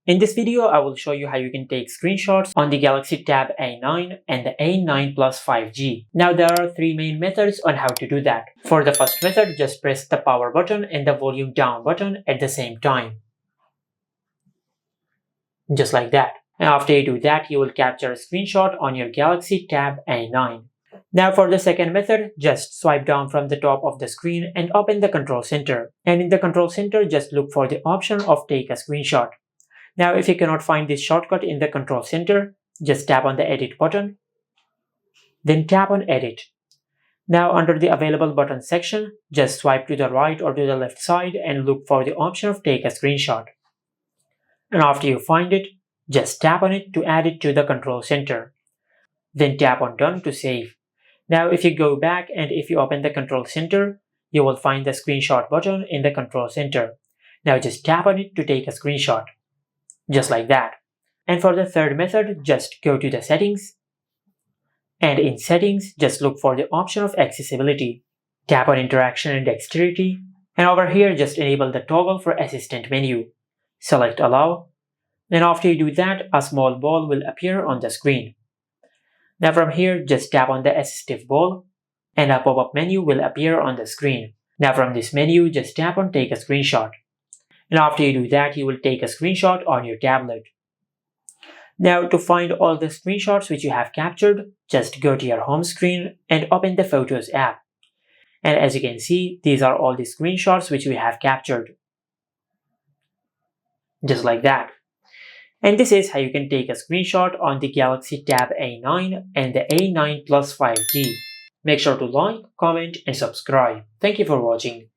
In this video, I will show you how you can take screenshots on the Galaxy Tab A9 and the A9 Plus 5G. Now there are three main methods on how to do that. For the first method, just press the power button and the volume down button at the same time. Just like that. And after you do that, you will capture a screenshot on your Galaxy Tab A9. Now for the second method, just swipe down from the top of the screen and open the control center. And in the control center, just look for the option of take a screenshot. Now if you cannot find this shortcut in the control center, just tap on the edit button, then tap on edit. Now under the available button section, just swipe to the right or to the left side and look for the option of take a screenshot. And after you find it, just tap on it to add it to the control center. Then tap on done to save. Now if you go back and if you open the control center, you will find the screenshot button in the control center. Now just tap on it to take a screenshot. Just like that. And for the third method, just go to the settings. And in settings, just look for the option of accessibility. Tap on interaction and dexterity. And over here, just enable the toggle for assistant menu. Select allow. Then after you do that, a small ball will appear on the screen. Now from here, just tap on the assistive ball. And a pop-up menu will appear on the screen. Now from this menu, just tap on take a screenshot. And after you do that, you will take a screenshot on your tablet. Now to find all the screenshots which you have captured, just go to your home screen and open the Photos app. And as you can see, these are all the screenshots which we have captured. Just like that. And this is how you can take a screenshot on the Galaxy Tab A9 and the A9 Plus 5G. Make sure to like, comment and subscribe. Thank you for watching.